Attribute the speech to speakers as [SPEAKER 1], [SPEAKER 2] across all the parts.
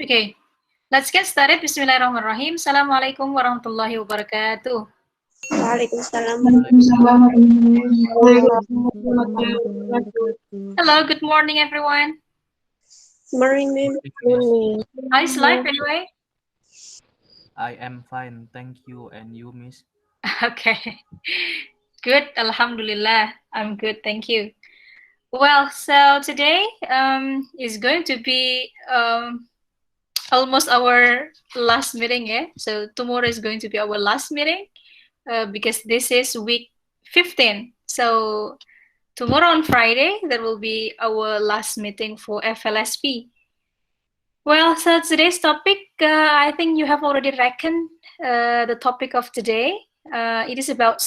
[SPEAKER 1] Okay, let's get started. Bismillahirrahmanirrahim. Assalamualaikum warahmatullahi wabarakatuh.
[SPEAKER 2] Waalaikumsalam.
[SPEAKER 1] Hello, good morning, everyone.
[SPEAKER 2] Morning.
[SPEAKER 1] How is life anyway?
[SPEAKER 3] I am fine, thank you. And you, Miss?
[SPEAKER 1] Okay, good. Alhamdulillah, I'm good. Thank you. Well, so today is going to be almost our last meeting, yeah? So tomorrow is going to be our last meeting because this is week 15. So tomorrow on Friday, there will be our last meeting for FLSP. Well, so today's topic, I think you have already reckoned the topic of today. It is about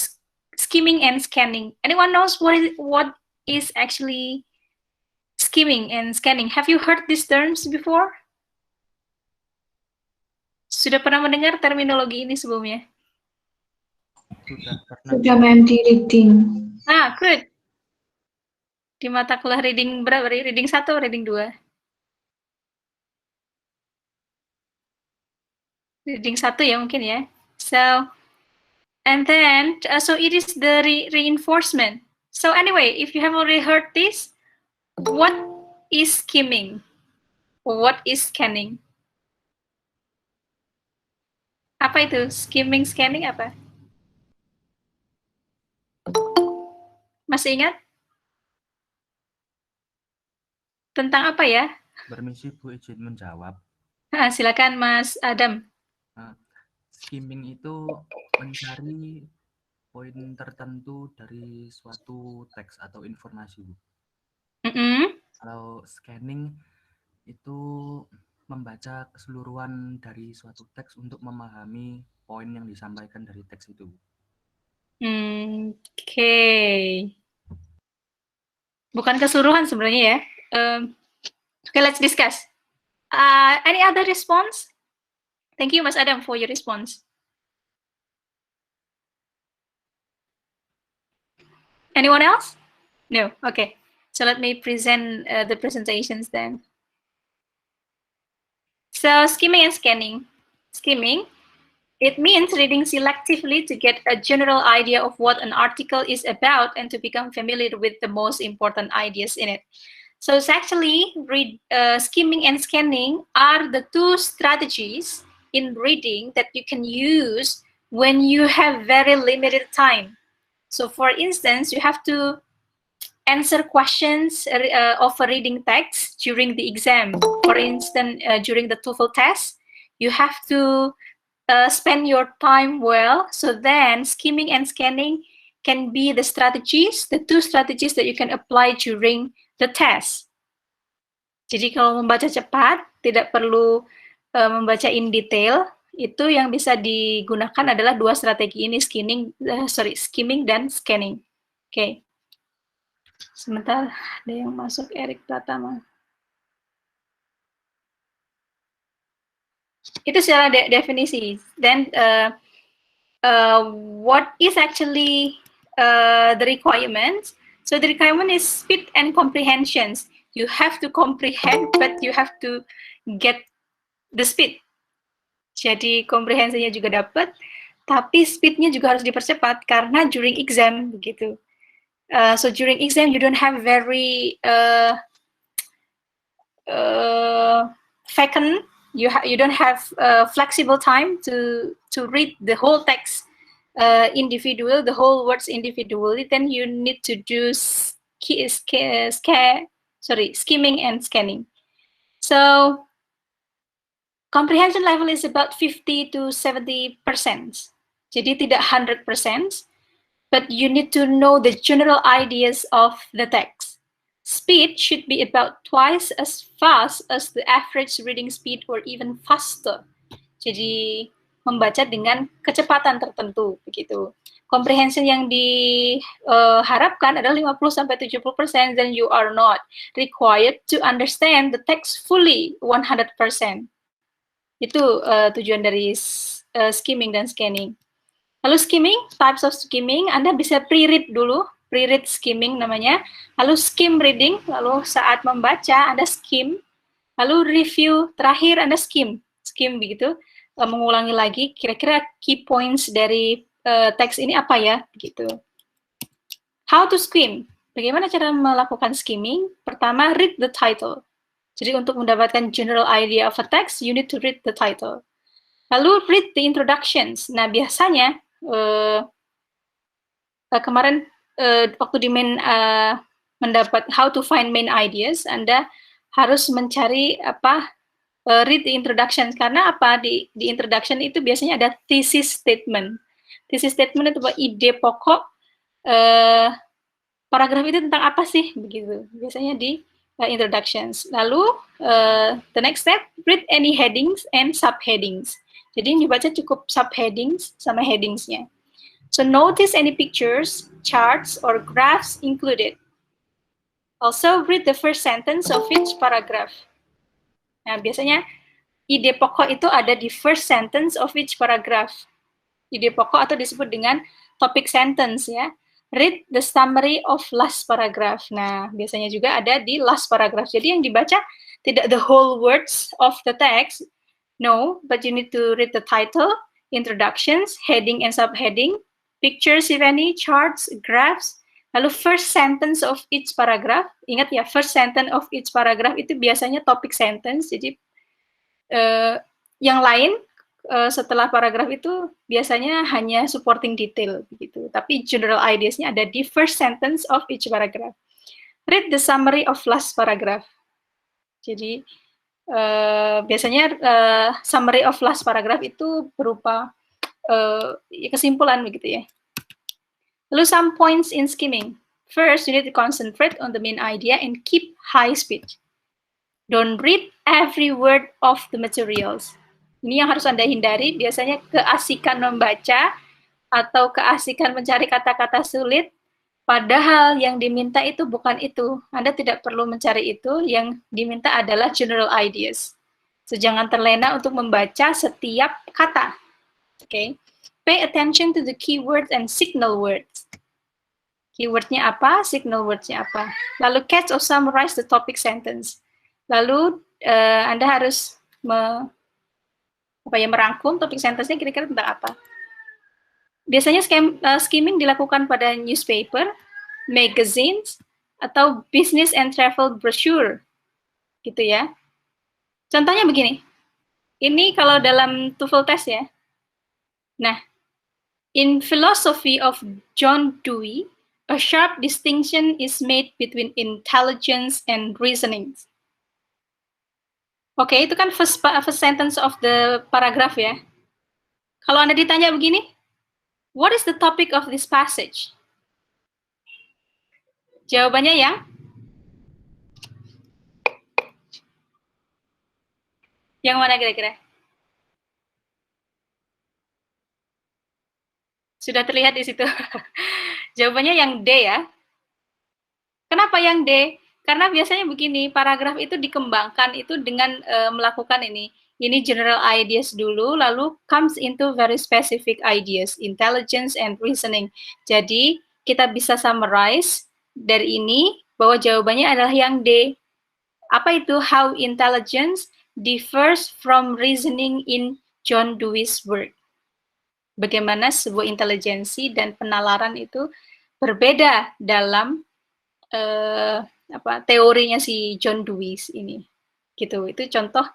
[SPEAKER 1] skimming and scanning. Anyone knows what is actually skimming and scanning? Have you heard these terms before? Sudah pernah mendengar terminologi ini sebelumnya?
[SPEAKER 4] Sudah ma'am di reading.
[SPEAKER 1] Ah, good. Di mata kuliah reading berapa? Reading 1 atau reading 2? Reading 1 ya mungkin ya. So, and then, so it is the reinforcement. So anyway, if you have already heard this, what is skimming? What is scanning? Apa itu? Skimming, scanning apa? Masih ingat? Tentang apa ya?
[SPEAKER 3] Permisi Bu, izin menjawab.
[SPEAKER 1] Silakan Mas Adam.
[SPEAKER 3] Skimming itu mencari poin tertentu dari suatu teks atau informasi, Bu. Kalau scanning itu membaca keseluruhan dari suatu teks untuk memahami poin yang disampaikan dari teks itu, Bu.
[SPEAKER 1] Okay. Bukan keseluruhan sebenarnya ya. Okay, let's discuss. Any other response? Thank you, Mas Adam, for your response. Anyone else? No. Okay. So let me present the presentations then. So skimming and scanning. Skimming, it means reading selectively to get a general idea of what an article is about and to become familiar with the most important ideas in it. So it's actually skimming and scanning are the two strategies in reading that you can use when you have very limited time. So for instance, you have to answer questions of a reading text during the exam. For instance, during the TOEFL test, you have to spend your time well. So then skimming and scanning can be the strategies, the two strategies that you can apply during the test. Jadi kalau membaca cepat, tidak perlu membaca in detail, itu yang bisa digunakan adalah dua strategi ini, skimming dan scanning. Oke. Sebentar, ada yang masuk, Erik Pratama. Itu secara definisi. Then, what is actually the requirements? So the requirement is speed and comprehensions. You have to comprehend, but you have to get the speed. Jadi komprehensinya juga dapat, tapi speednya juga harus dipercepat karena during exam begitu. So during exam you don't have very vacant. You don't have flexible time to read the whole text individual, the whole words individually. Then you need to do skimming and scanning. So comprehension level is about 50 to 70%. Jadi tidak 100%, but you need to know the general ideas of the text. Speed should be about twice as fast as the average reading speed or even faster. Jadi membaca dengan kecepatan tertentu begitu. Comprehension yang diharapkan adalah 50-70%, then you are not required to understand the text fully 100%. Itu tujuan dari skimming dan scanning. Lalu skimming, types of skimming, Anda bisa pre-read dulu, pre-read skimming namanya. Lalu skim reading, lalu saat membaca Anda skim Lalu review terakhir Anda skim begitu, mengulangi lagi kira-kira key points dari teks ini apa ya, begitu. How to skim? Bagaimana cara melakukan skimming? Pertama, read the title. Jadi untuk mendapatkan general idea of a text, you need to read the title. Lalu read the introductions. Nah, biasanya kemarin waktu di main mendapat how to find main ideas, Anda harus mencari read the introductions, karena apa, di introduction itu biasanya ada thesis statement. Thesis statement itu ide pokok paragraf itu tentang apa sih, begitu. Biasanya di introductions. Lalu the next step, read any headings and subheadings. Jadi yang dibaca cukup subheadings sama headingsnya. So notice any pictures, charts, or graphs included. Also read the first sentence of each paragraph. Nah, biasanya ide pokok itu ada di first sentence of each paragraph. Ide pokok atau disebut dengan topic sentence ya. Read the summary of last paragraph. Nah, biasanya juga ada di last paragraph. Jadi yang dibaca tidak the whole words of the text, no, but you need to read the title, introductions, heading and subheading, pictures if any, charts, graphs, lalu first sentence of each paragraph. Ingat ya, first sentence of each paragraph itu biasanya topic sentence. Jadi yang lain setelah paragraf itu biasanya hanya supporting detail begitu. Tapi general ideas-nya ada di first sentence of each paragraph. Read the summary of last paragraph. Jadi biasanya summary of last paragraph itu berupa kesimpulan begitu ya. Lalu some points in skimming. First, you need to concentrate on the main idea and keep high speed. Don't read every word of the materials. Ini yang harus Anda hindari, biasanya keasikan membaca atau keasikan mencari kata-kata sulit, padahal yang diminta itu bukan itu. Anda tidak perlu mencari itu, yang diminta adalah general ideas. So, jangan terlena untuk membaca setiap kata. Okay? Pay attention to the keywords and signal words. Keywordnya apa, signal wordsnya apa. Lalu catch or summarize the topic sentence. Lalu Anda harus merangkum topik sentence-nya kira-kira tentang apa. Biasanya skimming dilakukan pada newspaper, magazines, atau business and travel brochure, gitu ya. Contohnya begini, ini kalau dalam TOEFL test ya. Nah, in philosophy of John Dewey, a sharp distinction is made between intelligence and reasoning. Oke, itu kan first sentence of the paragraph ya. Kalau Anda ditanya begini, what is the topic of this passage? Jawabannya yang mana kira-kira? Sudah terlihat di situ. Jawabannya yang D ya. Kenapa yang D? Karena biasanya begini, paragraf itu dikembangkan itu dengan melakukan ini general ideas dulu, lalu comes into very specific ideas, intelligence and reasoning. Jadi kita bisa summarize dari ini bahwa jawabannya adalah yang D. Apa itu? How intelligence differs from reasoning in John Dewey's work. Bagaimana sebuah intelijensi dan penalaran itu berbeda dalam teorinya si John Dewey ini, gitu. Itu contoh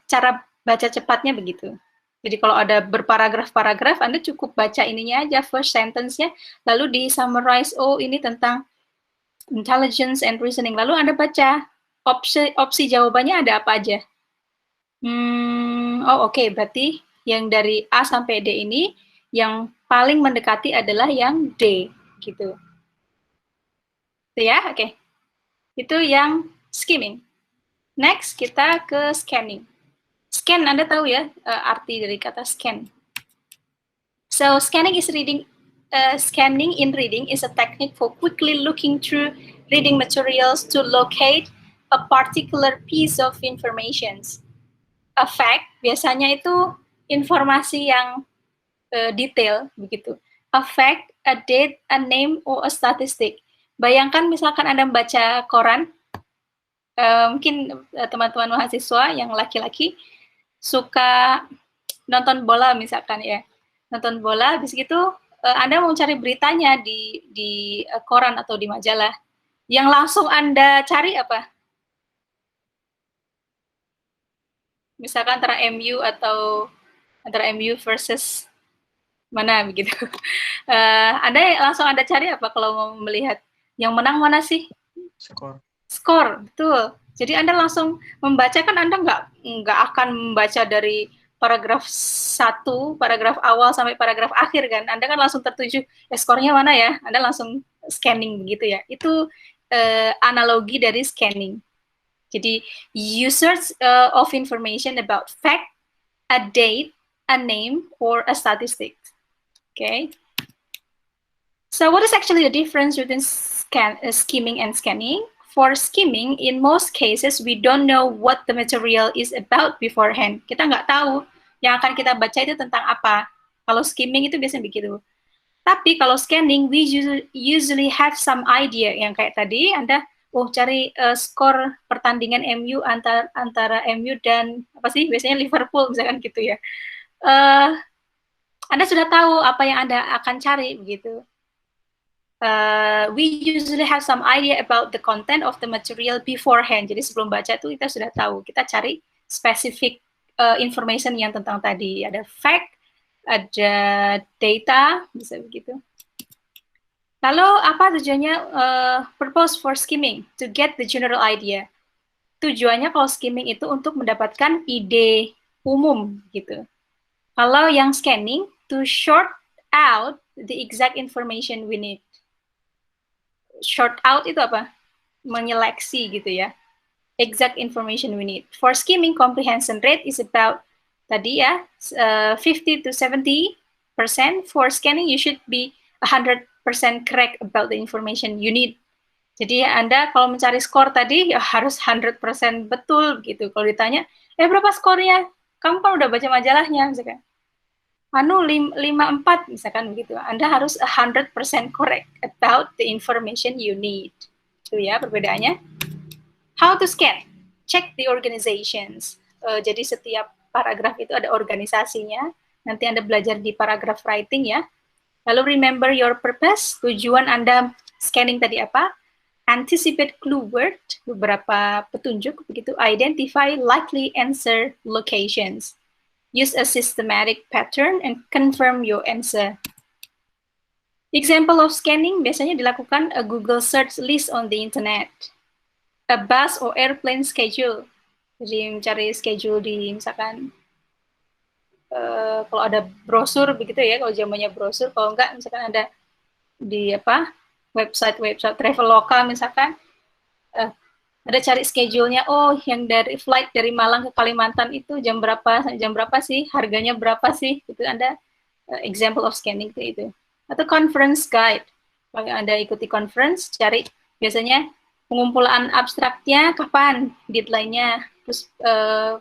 [SPEAKER 1] cara baca cepatnya begitu. Jadi kalau ada berparagraf-paragraf, Anda cukup baca ininya aja, first sentence-nya, lalu di summarize, oh ini tentang intelligence and reasoning, lalu Anda baca opsi jawabannya ada apa aja. Oke, berarti yang dari A sampai D ini yang paling mendekati adalah yang D, gitu. Itu ya, oke. Itu yang skimming. Next, kita ke scanning. Scan, Anda tahu ya arti dari kata scan. So, scanning in reading is a technique for quickly looking through reading materials to locate a particular piece of information. A fact, biasanya itu informasi yang detail, begitu. A fact, a date, a name, or a statistic. Bayangkan misalkan Anda membaca koran, Mungkin teman-teman mahasiswa yang laki-laki suka nonton bola misalkan ya, nonton bola, habis gitu Anda mau cari beritanya di koran atau di majalah, yang langsung Anda cari apa? Misalkan antara MU atau antara MU versus mana begitu. Anda cari apa kalau mau melihat yang menang mana sih? Skor, betul. Jadi Anda langsung membaca, kan Anda nggak akan membaca dari paragraf 1, paragraf awal sampai paragraf akhir kan. Anda kan langsung tertuju, skornya mana ya? Anda langsung scanning begitu ya. Itu analogi dari scanning. Jadi users of information about fact, a date, a name, or a statistic. Okay. So what is actually the difference between skimming and scanning? For skimming, in most cases, we don't know what the material is about beforehand. Kita nggak tahu yang akan kita baca itu tentang apa. Kalau skimming itu biasanya begitu. Tapi kalau scanning, we usually have some idea. Yang kayak tadi, Anda cari skor pertandingan MU antara MU dan apa sih? Biasanya Liverpool misalkan gitu ya. Anda sudah tahu apa yang Anda akan cari begitu. We usually have some idea about the content of the material beforehand. Jadi sebelum baca itu kita sudah tahu. Kita cari specific information yang tentang tadi. Ada fact, ada data, bisa begitu. Lalu apa tujuannya purpose for skimming? To get the general idea. Tujuannya kalau skimming itu untuk mendapatkan ide umum gitu. Kalau yang scanning, to short out the exact information we need. Short out itu apa? Menyeleksi gitu ya. Exact information we need. For skimming, comprehension rate is about tadi ya 50 to 70%. For scanning, you should be 100% correct about the information you need. Jadi Anda kalau mencari skor tadi ya harus 100% betul gitu. Kalau ditanya, berapa skornya? Kamu kan udah baca majalahnya misalkan. 54 misalkan begitu. Anda harus 100% correct about the information you need. Itu ya perbedaannya. How to scan? Check the organizations. Jadi setiap paragraf itu ada organisasinya. Nanti Anda belajar di paragraph writing ya. Lalu remember your purpose. Tujuan Anda scanning tadi apa? Anticipate clue word, beberapa petunjuk begitu. Identify likely answer locations. Use a systematic pattern and confirm your answer. Example of scanning biasanya dilakukan a Google search list on the internet. A bus or airplane schedule. Jadi mencari schedule di misalkan kalau ada brosur begitu ya, kalau zamannya brosur, kalau enggak misalkan ada di website Traveloka misalkan ada cari schedule-nya, yang dari flight dari Malang ke Kalimantan itu jam berapa sih, harganya berapa sih, itu Anda example of scanning itu. Atau conference guide, kalau Anda ikuti conference, cari biasanya pengumpulan abstraknya kapan, deadline-nya, terus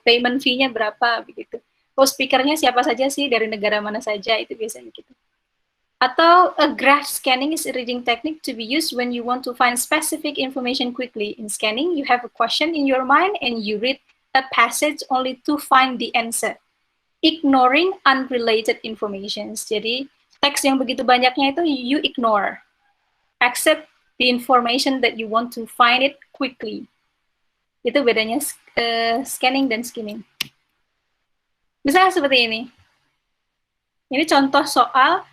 [SPEAKER 1] payment fee-nya berapa, begitu. Speaker-nya siapa saja sih, dari negara mana saja, itu biasanya gitu. Atau a graph scanning is a reading technique to be used when you want to find specific information quickly. In scanning, you have a question in your mind and you read a passage only to find the answer, ignoring unrelated information. Jadi, teks yang begitu banyaknya itu you ignore, except the information that you want to find it quickly. Itu bedanya scanning dan skimming. Misalnya seperti ini. Ini contoh soal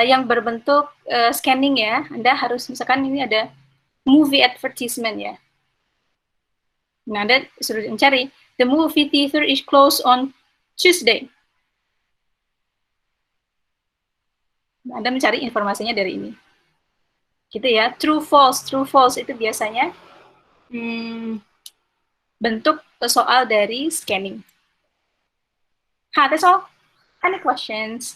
[SPEAKER 1] yang berbentuk scanning ya. Anda harus, misalkan ini ada movie advertisement ya. Nah, Anda suruh mencari, the movie theater is closed on Tuesday. Nah, Anda mencari informasinya dari ini. Gitu ya, true false itu biasanya bentuk soal dari scanning. That's all. Any questions?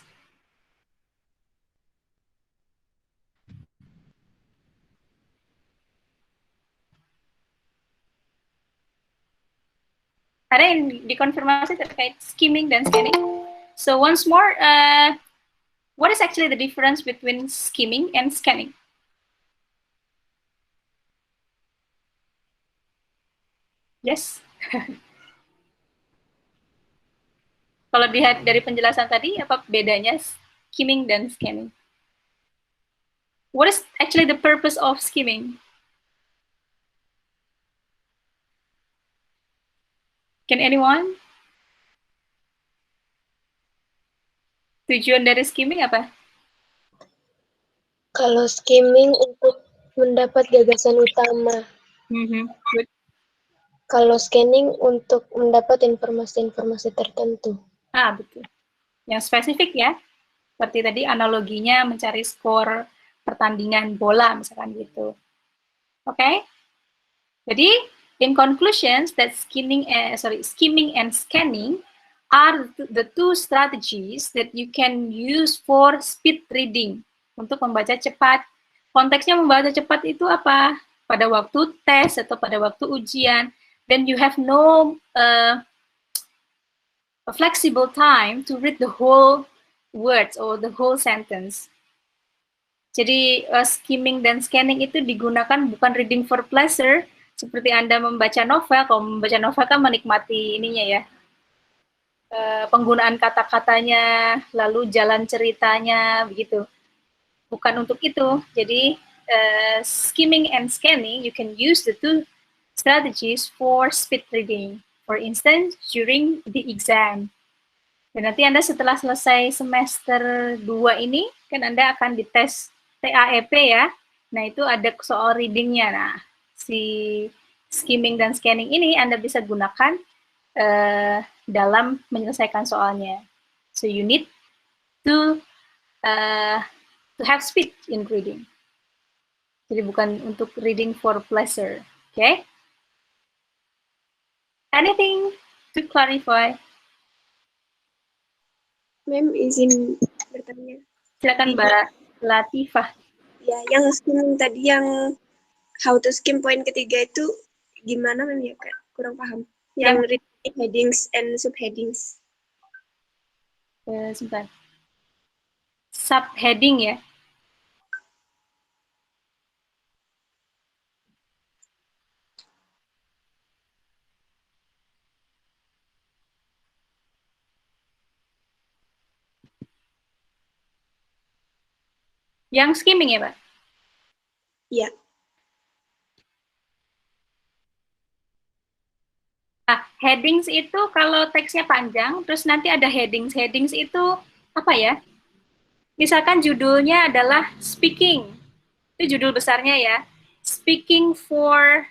[SPEAKER 1] Ada yang dikonfirmasi terkait skimming dan scanning. So once more, what is actually the difference between skimming and scanning? Yes. Kalau dilihat dari penjelasan tadi, apa bedanya skimming dan scanning? What is actually the purpose of skimming? Can anyone? Tujuan dari skimming apa?
[SPEAKER 2] Kalau skimming untuk mendapat gagasan utama.
[SPEAKER 1] Good.
[SPEAKER 2] Kalau scanning untuk mendapat informasi-informasi tertentu.
[SPEAKER 1] Betul. Yang spesifik ya. Seperti tadi analoginya mencari skor pertandingan bola misalkan gitu. Oke? Jadi, in conclusions that skimming and scanning are the two strategies that you can use for speed reading, untuk membaca cepat. Konteksnya membaca cepat itu apa? Pada waktu tes atau pada waktu ujian, then you have no a flexible time to read the whole words or the whole sentence. Jadi skimming dan scanning itu digunakan bukan reading for pleasure, seperti Anda membaca novel. Kalau membaca novel kan menikmati ininya ya, penggunaan kata-katanya, lalu jalan ceritanya, begitu. Bukan untuk itu. Jadi skimming and scanning, you can use the two strategies for speed reading. For instance, during the exam. Dan nanti Anda setelah selesai semester 2 ini, kan Anda akan dites TAEP ya. Nah, itu ada soal readingnya. Nah, si skimming dan scanning ini Anda bisa gunakan dalam menyelesaikan soalnya. So, you need to have speed in reading. Jadi bukan untuk reading for pleasure. Okay? Anything to clarify?
[SPEAKER 2] Ma'am, izin bertanya.
[SPEAKER 1] Silakan Mbak Latifah.
[SPEAKER 2] Ya, yang skimming tadi, yang how to skim poin ketiga itu gimana Ma'am ya, Kak? Kurang paham. Yang reading headings and subheadings.
[SPEAKER 1] Sebentar. Subheading ya. Yang skimming ya, Pak?
[SPEAKER 2] Iya.
[SPEAKER 1] Nah, headings itu kalau teksnya panjang, terus nanti ada headings. Headings itu apa ya? Misalkan judulnya adalah speaking. Itu judul besarnya ya. Speaking for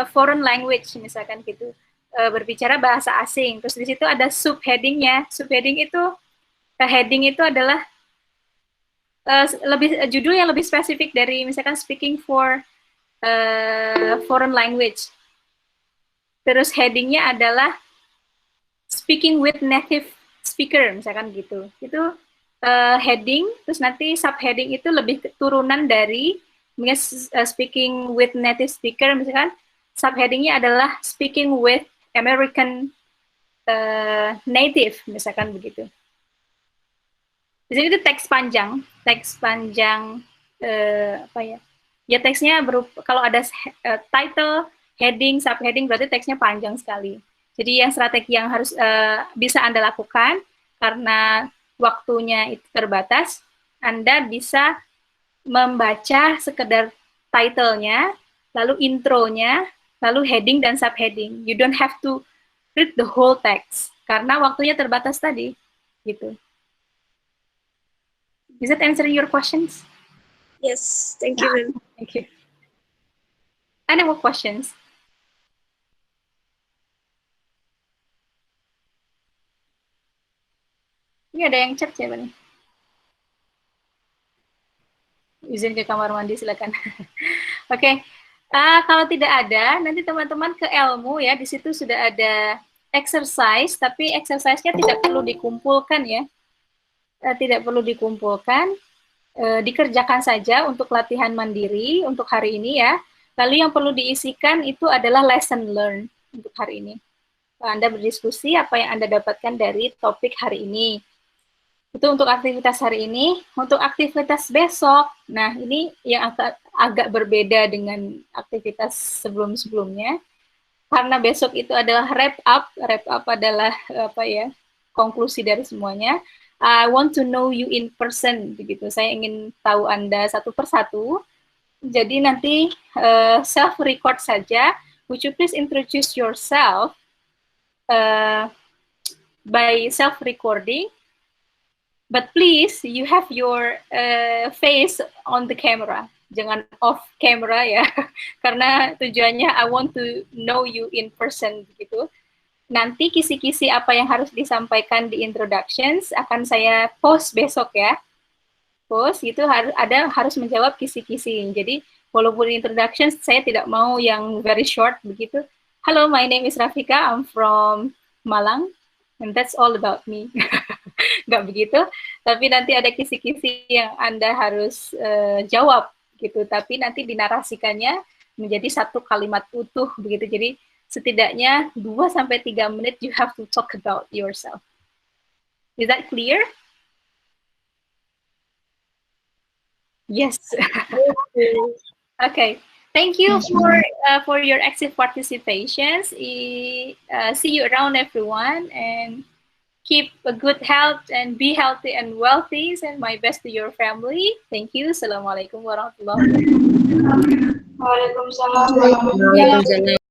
[SPEAKER 1] foreign language, misalkan gitu. Berbicara bahasa asing. Terus di situ ada subheadingnya. Subheading itu, heading itu adalah judul yang lebih spesifik dari misalkan speaking for foreign language. Terus headingnya adalah speaking with native speaker, misalkan gitu. Itu heading, terus nanti subheading itu lebih turunan dari speaking with native speaker, misalkan subheadingnya adalah speaking with American native, misalkan begitu. Di sini itu teks panjang apa ya? Ya teksnya kalau ada title, heading, subheading berarti teksnya panjang sekali. Jadi yang strategi yang harus bisa Anda lakukan karena waktunya itu terbatas, Anda bisa membaca sekedar title-nya, lalu intronya, lalu heading dan subheading. You don't have to read the whole text karena waktunya terbatas tadi, gitu. Is that answering your questions?
[SPEAKER 2] Yes, thank you, ma'am.
[SPEAKER 1] Thank you. Any more questions? Ini ada yang chat siapa nih? Izin ke kamar mandi, silakan. Oke. Kalau tidak ada, nanti teman-teman ke ilmu ya, di situ sudah ada exercise, tapi exercise-nya tidak perlu dikumpulkan ya. Tidak perlu dikumpulkan, dikerjakan saja untuk latihan mandiri untuk hari ini ya. Lalu yang perlu diisikan itu adalah lesson learn untuk hari ini. Anda berdiskusi apa yang Anda dapatkan dari topik hari ini. Itu untuk aktivitas hari ini. Untuk aktivitas besok, nah ini yang agak berbeda dengan aktivitas sebelum-sebelumnya. karena besok itu adalah wrap up adalah apa ya, konklusi dari semuanya. I want to know you in person, begitu. Saya ingin tahu Anda satu persatu. Jadi nanti self record saja. Would you please introduce yourself by self recording? But please, you have your face on the camera. Jangan off camera ya, karena tujuannya I want to know you in person gitu. Nanti kisi-kisi apa yang harus disampaikan di introductions akan saya post besok ya. Post gitu harus menjawab kisi-kisi. Jadi walaupun introductions saya tidak mau yang very short begitu. Hello, my name is Rafika. I'm from Malang, and that's all about me. Nggak begitu, tapi nanti ada kisi-kisi yang Anda harus jawab gitu, tapi nanti dinarasikannya menjadi satu kalimat utuh begitu. Jadi setidaknya 2-3 menit you have to talk about yourself. Is that clear? Yes. Okay. Thank you for your active participations. See you around, everyone, and keep a good health and be healthy and wealthy. And my best to your family. Thank you. Assalamualaikum warahmatullahi wabarakatuh.
[SPEAKER 2] Waalaikumsalam.